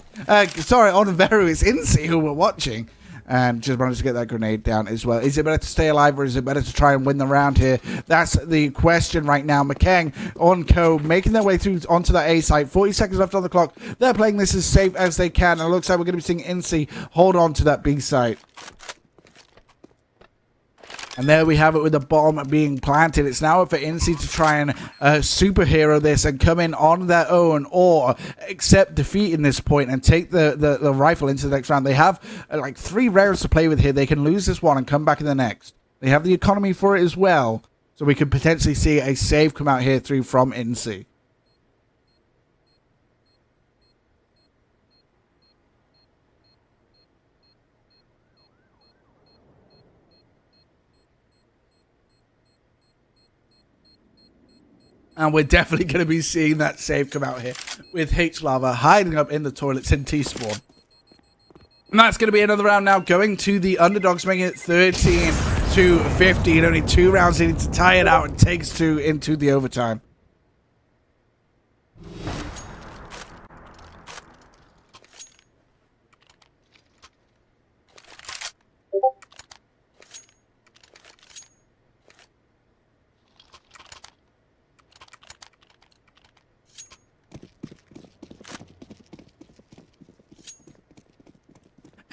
Sorry, on Veru, it's Incy who we're watching. And just managed to get that grenade down as well. Is it better to stay alive, or is it better to try and win the round here? That's the question right now. McKeng on Co, making their way through onto that A site. 40 seconds left on the clock. They're playing this as safe as they can. And it looks like we're going to be seeing Incy hold on to that B site. And there we have it with the bomb being planted. It's now up for Incy to try and superhero this and come in on their own, or accept defeat in this point and take the rifle into the next round. They have like 3 rounds to play with here. They can lose this one and come back in the next. They have the economy for it as well. So we could potentially see a save come out here through from Incy. And we're definitely going to be seeing that save come out here with HLAVA hiding up in the toilets in T-spawn. And that's going to be another round now going to the underdogs, making it 13 to 15. Only 2 rounds needed to tie it out and takes 2 into the overtime.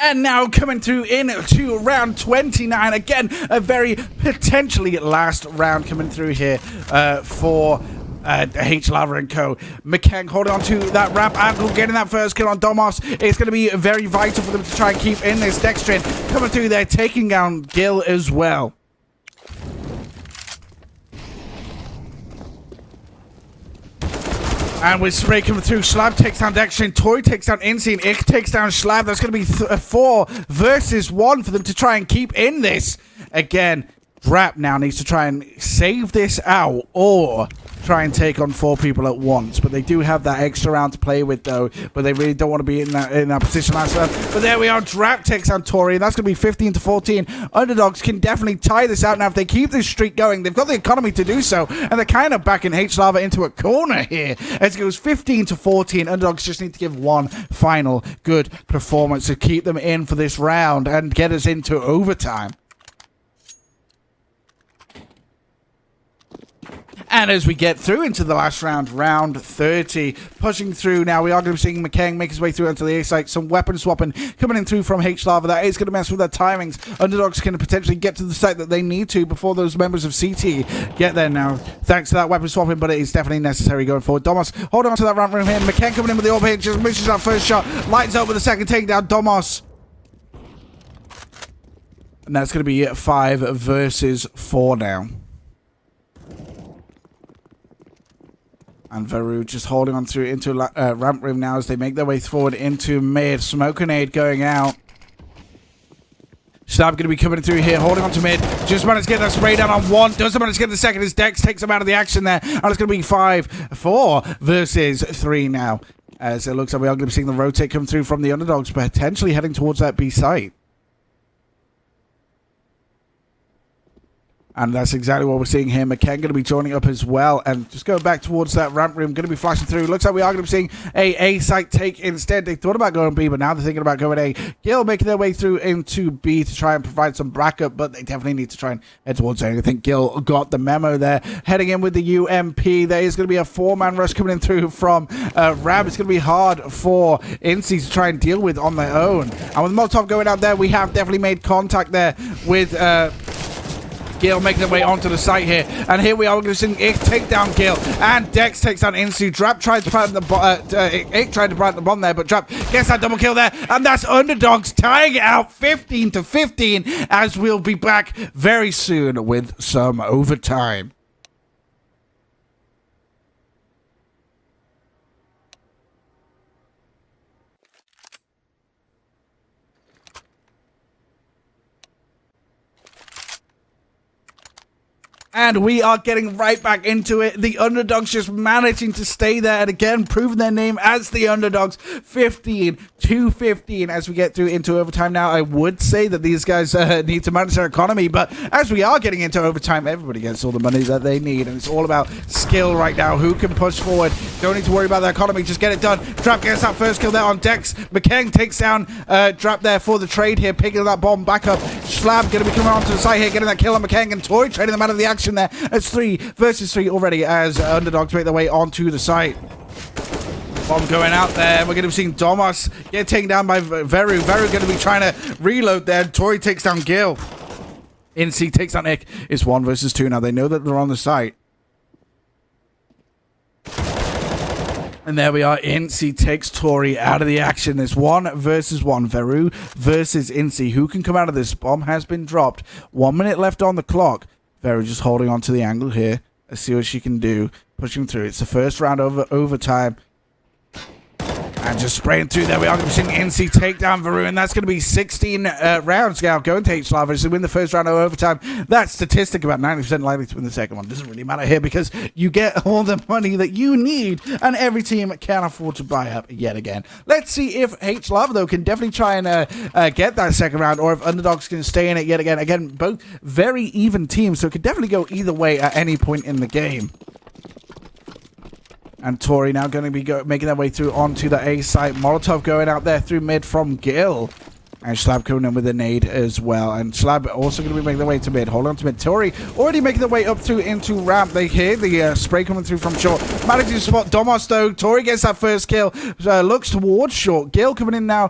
And now coming through into round 29. Again, a very potentially last round coming through here for HLAVA and Co. McKeng holding on to that ramp angle, getting that first kill on Domos. It's going to be very vital for them to try and keep in this. Dextrin coming through there, taking down Gil as well. And with Spray coming through, Schlav takes down Dextrin, Tori takes down Incy, and Ik takes down Schlav. That's going to be 4 versus 1 for them to try and keep in this. Again, Drap now needs to try and save this out, or try and take on 4 people at once. But they do have that extra round to play with, though. But they really don't want to be in that position last round. But there we are. Drap takes on Tori, and that's going to be 15 to 14. Underdogs can definitely tie this out now. If they keep this streak going, they've got the economy to do so. And they're kind of backing HLAVA into a corner here. As it goes 15 to 14. Underdogs just need to give one final good performance to keep them in for this round and get us into overtime. And as we get through into the last round, round 30, pushing through now, we are going to be seeing McKeng make his way through onto the A site. Some weapon swapping coming in through from HLAVA. That is going to mess with their timings. Underdogs can potentially get to the site that they need to before those members of CT get there now, thanks to that weapon swapping, but it is definitely necessary going forward. Domos holding on to that ramp room here. McKeng coming in with the orb here, just misses that first shot, lights up with the second takedown. Domos. And that's going to be 5 versus 4 now. And Veru just holding on through into ramp room now as they make their way forward into mid. Smoke grenade going out. Slab going to be coming through here, holding on to mid. Just managed to get that spray down on one. Doesn't manage to get the second. His Dex takes him out of the action there. And it's going to be 5-4 versus 3 now. As it looks like we are going to be seeing the rotate come through from the underdogs, potentially heading towards that B site. And that's exactly what we're seeing here. McKen going to be joining up as well. And just going back towards that ramp room, going to be flashing through. Looks like we are going to be seeing a site take instead. They thought about going B, but now they're thinking about going A. Gil making their way through into B to try and provide some backup, but they definitely need to try and head towards A. I think Gil got the memo there. Heading in with the UMP. There is going to be a 4-man rush coming in through from Ram. It's going to be hard for Incy to try and deal with on their own. And with Molotov going out there, we have definitely made contact there with... Gil making their way onto the site here. And here we are. We're going to see Ick take down Gil. And Dex takes down Insu. Drap tried to plant the Ick tried to plant the bomb there, but Drap gets that double kill there. And that's Underdogs tying it out 15-15, as we'll be back very soon with some overtime. And we are getting right back into it. The Underdogs just managing to stay there and again proving their name as the Underdogs. 15-15 as we get through into overtime now. I would say that these guys need to manage their economy, but as we are getting into overtime, everybody gets all the money that they need, and it's all about skill right now. Who can push forward? Don't need to worry about their economy. Just get it done. Drap gets that first kill there on Dex. McKen takes down Drap there for the trade here, picking that bomb back up. Slab going to be coming onto the side here, getting that kill on McKen, and Tori trading them out of the action there. It's 3 versus 3 already as Underdogs make their way onto the site. Bomb going out there. We're going to be seeing Domas get taken down by Veru. Veru going to be trying to reload there. Tori takes down Gil. Incy takes down Nick. It's 1 versus 2 now. They know that they're on the site. And there we are. Incy takes Tori out of the action. It's 1 versus 1. Veru versus Incy. Who can come out of this? Bomb has been dropped. 1 minute left on the clock. Veru just holding on to the angle here. Let's see what she can do. Pushing through. It's the first round of overtime. And just spraying through there. We are going to be seeing NC take down Veru, and that's going to be 16 rounds now going to HLAVA to win the first round of overtime. That statistic, about 90% likely to win the second one. Doesn't really matter here because you get all the money that you need, and every team can afford to buy up yet again. Let's see if HLAVA, though, can definitely try and get that second round, or if Underdogs can stay in it yet again. Again, both very even teams, so it could definitely go either way at any point in the game. And Tori now going to be making their way through onto the A site. Molotov going out there through mid from Gil. And Slab coming in with a nade as well. And Slab also going to be making their way to mid. Hold on to mid. Tori already making their way up through into ramp. They hear the spray coming through from short. Managing to spot Domos though. Tori gets that first kill. Looks towards short. Gil coming in now.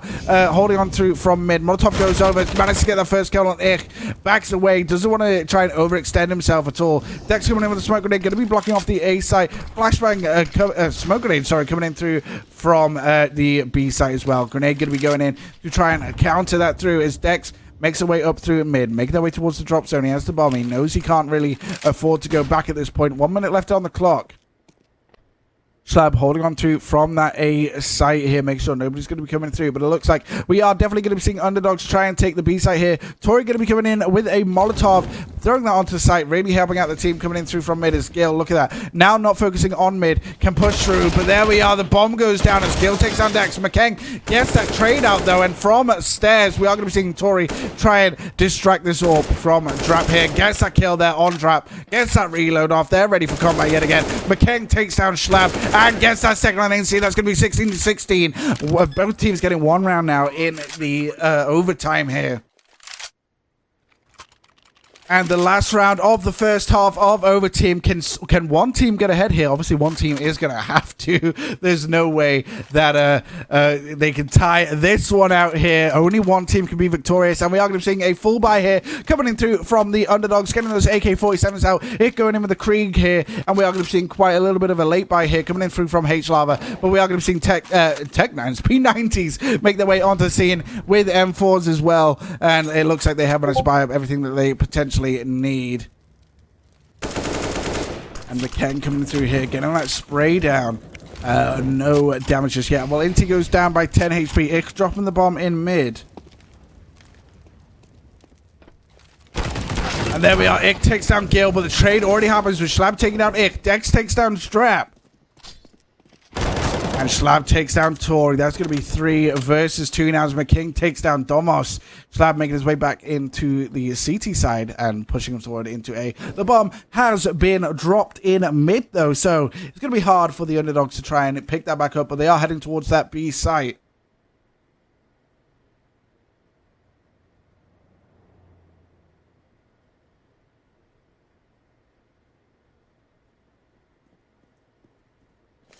Holding on through from mid. Molotov goes over. Manages to get that first kill on Ich. Backs away. Doesn't want to try and overextend himself at all. Dex coming in with a smoke grenade. Going to be blocking off the A site. Flashbang. Smoke grenade, sorry, coming in through from the B site as well. Grenade going to be going in to try and counter that through as Dex makes her way up through mid, making their way towards the drop zone. He has the bomb. He knows he can't really afford to go back at this point. 1 minute left on the clock. Slab holding on to from that A site here. Make sure nobody's going to be coming through. But it looks like we are definitely going to be seeing Underdogs try and take the B site here. Tori going to be coming in with a Molotov, throwing that onto the site, really helping out the team coming in through from mid as Gil. Look at that. Now not focusing on mid, can push through. But there we are. The bomb goes down as Gil takes down Dex. McKen gets that trade out though. And from stairs, we are going to be seeing Tori try and distract this orb from Drap here. Gets that kill there on Drap. Gets that reload off. They're ready for combat yet again. McKen takes down Slab and gets that second on NC. That's going to be 16-16. Both teams getting 1 round now in the overtime here. And the last round of the first half of overtime. Can one team get ahead here? Obviously, one team is going to have to. There's no way that they can tie this one out here. Only one team can be victorious. And we are going to be seeing a full buy here coming in through from the Underdogs, getting those AK-47s out. It going in with the Krieg here. And we are going to be seeing quite a little bit of a late buy here coming in through from HLAVA. But we are going to be seeing Tech 9s, P90s make their way onto the scene with M4s as well. And it looks like they have managed to buy up everything that they potentially need. And McKen coming through here, getting that spray down. No damage just yet. Well, Inti goes down by 10 HP. Ick dropping the bomb in mid. And there we are. Ick takes down Gil, but the trade already happens with Schlab taking down Ick. Dex takes down Strap. And Schlab takes down Tori. That's going to be 3 versus 2 now as McKing takes down Domos. Schlab making his way back into the CT side and pushing him forward into A. The bomb has been dropped in mid, though, so it's going to be hard for the Underdogs to try and pick that back up, but they are heading towards that B site.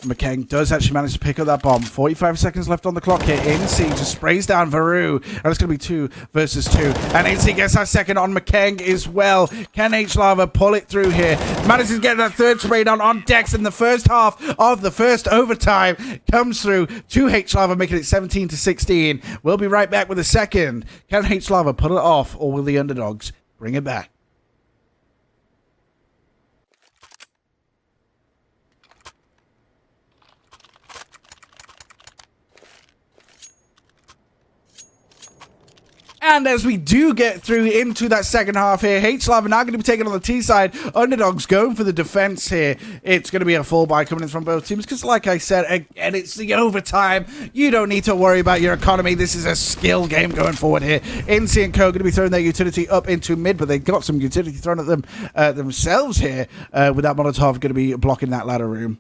McKang does actually manage to pick up that bomb. 45 seconds left on the clock here. NC just sprays down Varu. And it's going to be 2 versus 2. And NC gets that second on McKang as well. Can HLAVA pull it through here? Manages to get that third spray down on Dex in the first half of the first overtime. Comes through to HLAVA, making it 17-16. We'll be right back with a second. Can HLAVA pull it off, or will the Underdogs bring it back? And as we do get through into that second half here, HLAVA now going to be taken on the T side. Underdogs going for the defense here. It's going to be a full buy coming in from both teams because, like I said, again, it's the overtime. You don't need to worry about your economy. This is a skill game going forward here. NC and Co going to be throwing their utility up into mid, but they got some utility thrown at them themselves here with that Molotov going to be blocking that ladder room.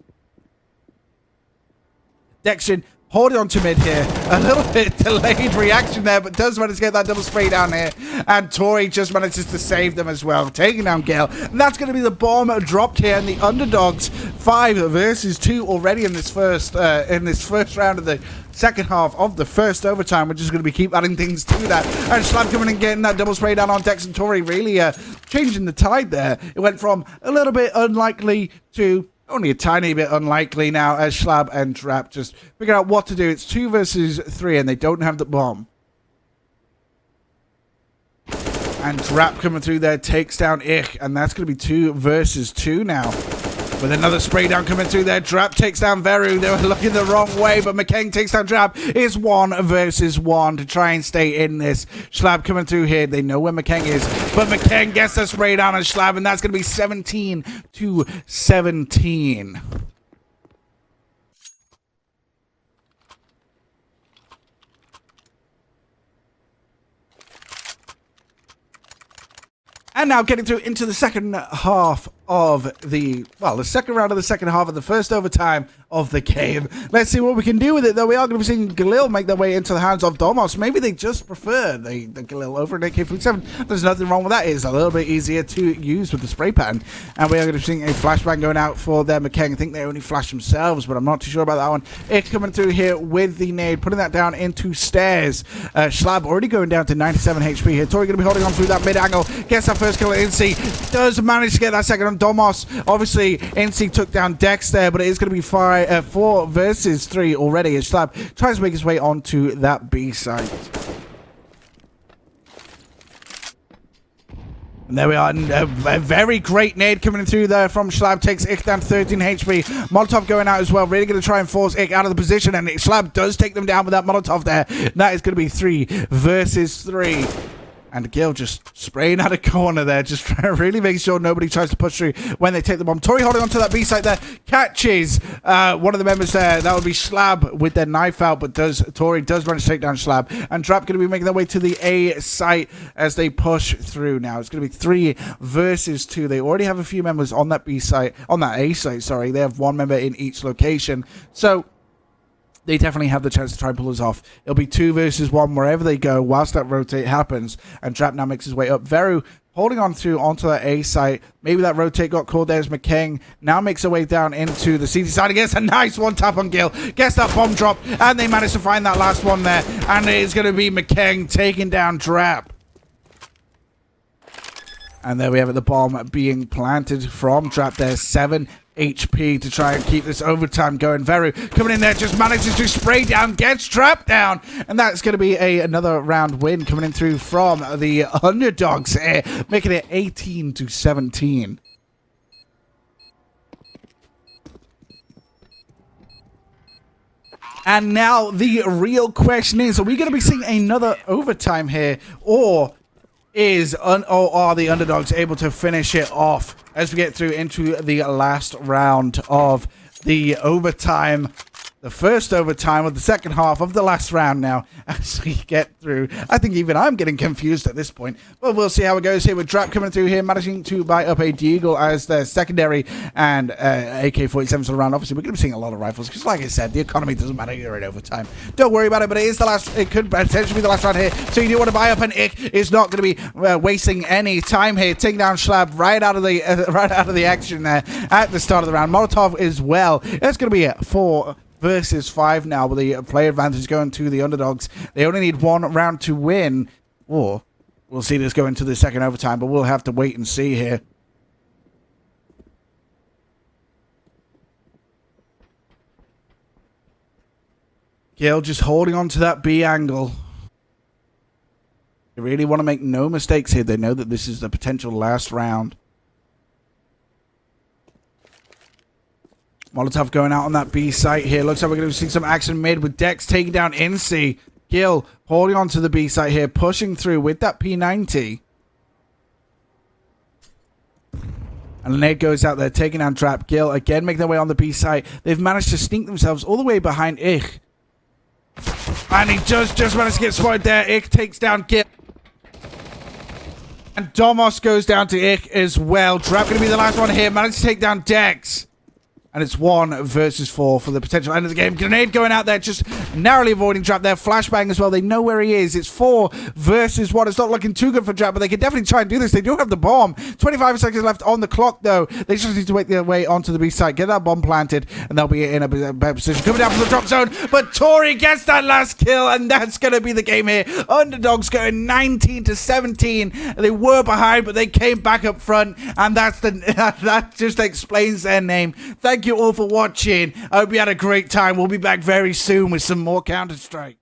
Dexter holding on to mid here. A little bit delayed reaction there, but does manage to get that double spray down here. And Tori just manages to save them as well, taking down Gale. And that's going to be the bomb dropped here. And the Underdogs 5 versus 2 already in this first round of the second half of the first overtime. We're just going to be keep adding things to that. And Schlab coming and getting that double spray down on Dex and Tori, really changing the tide there. It went from a little bit unlikely to only a tiny bit unlikely now as Schlab and Trap just figure out what to do. It's 2 versus 3 and they don't have the bomb. And Trap coming through there takes down Ich, and that's going to be 2 versus 2 now. With another spray down coming through there, Drap takes down Veru. They were looking the wrong way, but McKang takes down Drap. It's 1 versus 1 to try and stay in this. Schlab coming through here. They know where McKang is, but McKang gets the spray down on Schlab, and that's going to be 17-17. And now getting through into the second half of the second round of the second half of the first overtime of the game. Let's see what we can do with it, though. We are going to be seeing Galil make their way into the hands of Domos. Maybe they just prefer the Galil over an AK-47. There's nothing wrong with that. It's a little bit easier to use with the spray pattern. And we are going to be seeing a flashbang going out for their McKang. I think they only flash themselves, but I'm not too sure about that one. It coming through here with the nade, putting that down into stairs. Schlab already going down to 97 HP here. Tori going to be holding on through that mid angle. Gets that first kill at NC. Does manage to get that second on Domos. Obviously, NC took down Dex there, but it is going to be 4 versus 3 already as Schlab tries to make his way onto that B site. And there we are. A very great nade coming through there from Schlab. Takes Ich down to 13 HP. Molotov going out as well. Really going to try and force Ich out of the position. And Schlab does take them down with that Molotov there. That is going to be 3 versus 3. And Gil just spraying out a corner there, just trying to really make sure nobody tries to push through when they take the bomb. Tori holding onto that B site there, catches one of the members there. That would be Schlab with their knife out, but Tori does manage to take down Schlab. And Trap going to be making their way to the A site as they push through now. It's going to be 3 versus 2. They already have a few members on that B site, on that A site, sorry. They have 1 member in each location. So they definitely have the chance to try and pull us off. It'll be 2 versus 1 wherever they go whilst that rotate happens. And Trap now makes his way up. Veru holding on through onto that A site. Maybe that rotate got called there as McKang now makes her way down into the CT side. He gets a nice one tap on Gil. Gets that bomb drop. And they manage to find that last one there. And it is going to be McKang taking down Trap. And there we have it, the bomb being planted from Trap there. 7 HP to try and keep this overtime going. Veru coming in there, just manages to spray down, gets Trap down, and that's going to be another round win coming in through from the Underdogs here, making it 18-17. And now the real question is, are we going to be seeing another overtime here, or or are the underdogs able to finish it off as we get through into the last round of the overtime? The first overtime of the second half of the last round now as we get through. I think even I'm getting confused at this point. But we'll see how it goes here with Drap coming through here, managing to buy up a Deagle as their secondary and AK-47s around. Obviously, we're going to be seeing a lot of rifles because, like I said, the economy doesn't matter here in overtime. Don't worry about it, but it is the last. It could potentially be the last round here. So you do want to buy up, and Ick is not going to be wasting any time here. Taking down Schlab right out of the action there at the start of the round. Molotov as well. It's going to be 4 versus 5 now with the player advantage going to the underdogs. They only need 1 round to win, or we'll see this go into the second overtime, but we'll have to wait and see here. Gil just holding on to that B angle. They really want to make no mistakes here. They know that this is the potential last round. Molotov going out on that B site here. Looks like we're going to see some action mid with Dex taking down NC. Gil holding on to the B site here, pushing through with that P90. And Ned goes out there, taking down Trap. Gil again making their way on the B site. They've managed to sneak themselves all the way behind Ich. And he just managed to get spotted there. Ich takes down Gil. And Domos goes down to Ich as well. Trap going to be the last one here. Managed to take down Dex. And it's 1 versus 4 for the potential end of the game. Grenade going out there, just narrowly avoiding Trap there. Flashbang as well. They know where he is. It's 4 versus 1. It's not looking too good for Trap, but they can definitely try and do this. They do have the bomb. 25 seconds left on the clock, though. They just need to make their way onto the B site, get that bomb planted, and they'll be in a better position. Coming down from the drop zone, but Tori gets that last kill, and that's going to be the game here. Underdogs going 19-17. They were behind, but they came back up front, and that just explains their name. Thank you all for watching. I hope you had a great time. We'll be back very soon with some more Counter-Strike.